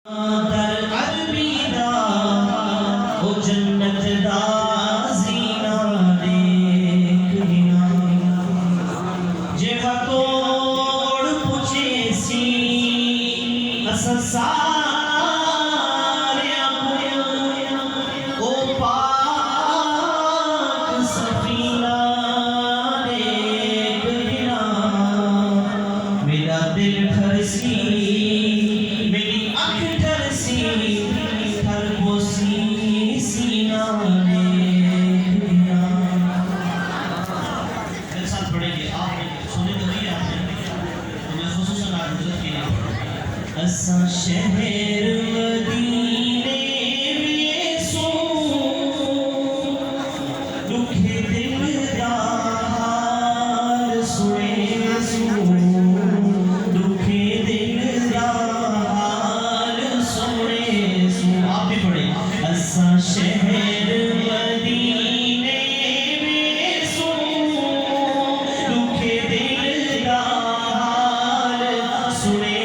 दर अलविदा ओ जन्नत दा जीना देखना जेड़ा तोड़ पुछे सी असा सारिया ओ पाक सफीना देखना मेरा दिल फरसी असा शहर मदीने में सो दुखे दिल दा हाल सुने सो दुखे दिल दा हाल सुने सो आप भी पढ़े असा शहर मदीने में सो दुखे दिल दा हाल सुने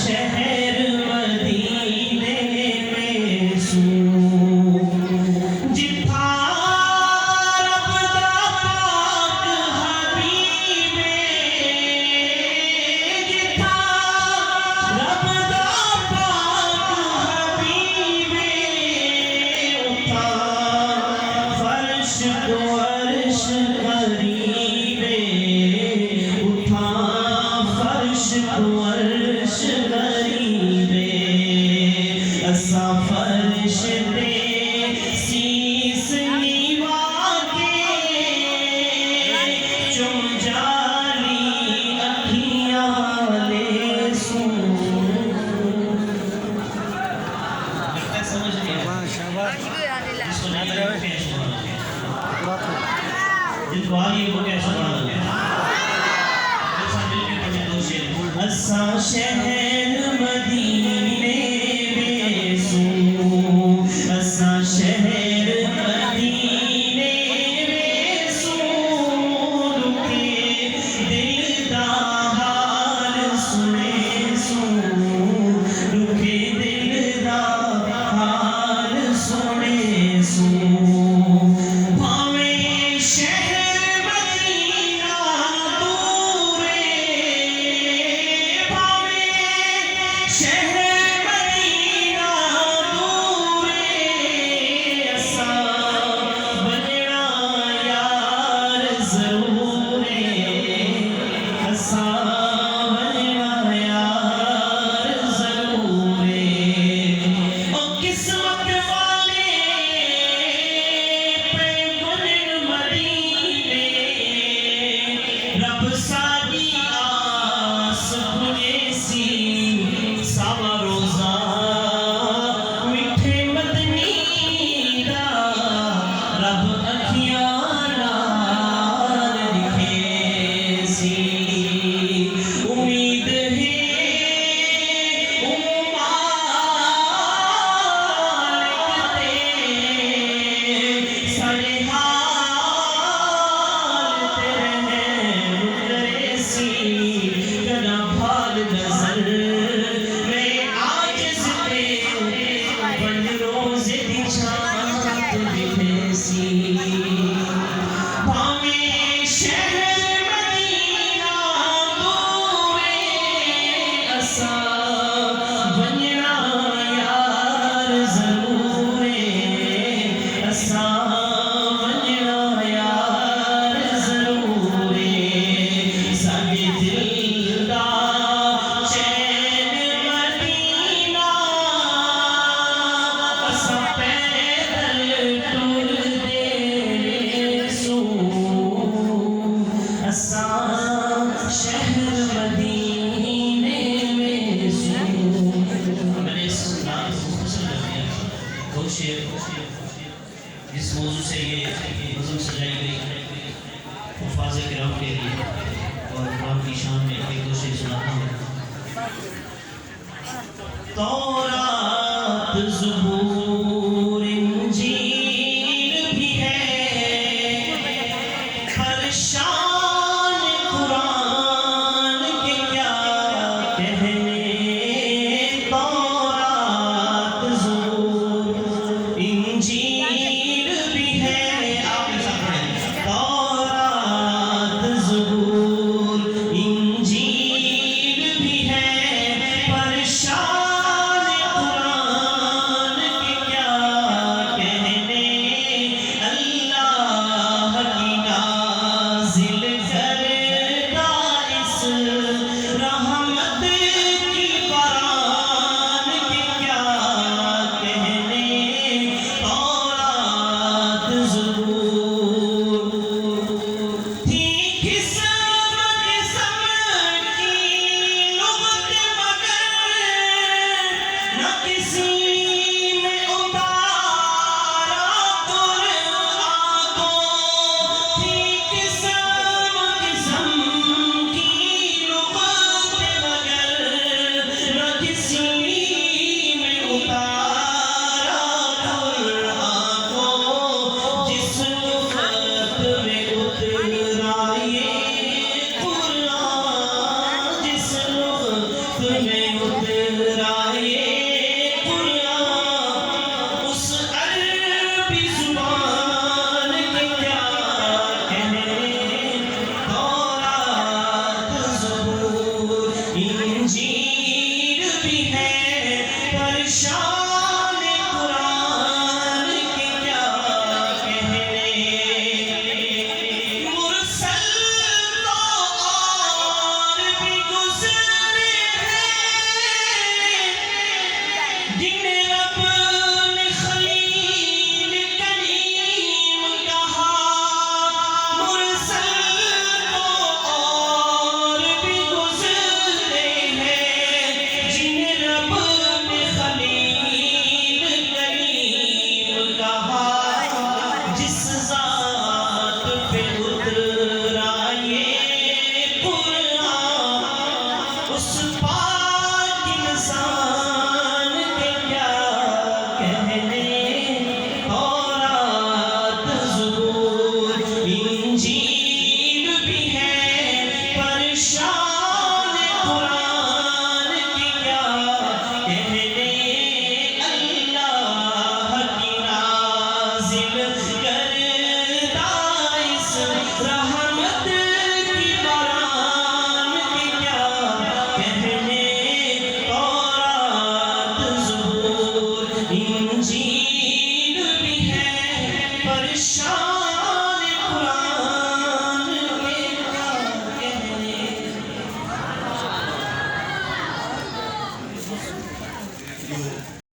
शहर मदीने में सू जिथा रब दा पाक हबीबे जिथा रब दा पाक हबीबे उठा फर्श को अर्श करीबे उठा फर्श को अर्श असा फर्श पे सीस नीवा के चुम जाली अखियां ले सू समझ गया जिनको आगे वो कैसे पढ़ा असा शहर मदीने में सू असा शहर मदीने में सू दुखे दिल दा हाल सुने सू दुखे दिल दा हाल सुने सू रब सादी आस पुने सी सावा रोजा मिठे मदनी दा रब अखियां नाल लिखे सी उम्मीद है रोज़े दी छात दिखे सी रब के लिए और रब की शान में एक दो शेर सुनाता हूँ। तौरात ज़बूर इंजील भी है, हर शान कुरान के क्या कहने। तौरात ज़बूर इंजील भी है, आप एक साथ पढ़ें। तौरात ज़बूर इंजील भी है, पर शान कुरान के क्या कहने। अल्लाह की नाज़िल करदा इस रहमत की कुरान के क्या कहने। तौरात ज़बूर थी किस्म किस्म की लुग़त, मगर न किसी में उतारा कुरान को। थी किस्म किस्म की लुग़त, मगर न किसी में उतारा कुरान को। जिस लुग़त में उतरा ये कुरान, जिस लुग़त में उतरा ये कुरान, उस अरबी ज़ुबान के क्या कहने। तौरात ज़बूर इंजील भी है, पर शान कुरान के क्या कहने। मुरसल तो और भी गुज़रे हैं, जिन्हें रब ने खलील कलीम कहा। मुरसल तो और भी गुज़रे हैं, जिन्हें रब ने खलील कलीम कहा। जिस ज़ात पे उतर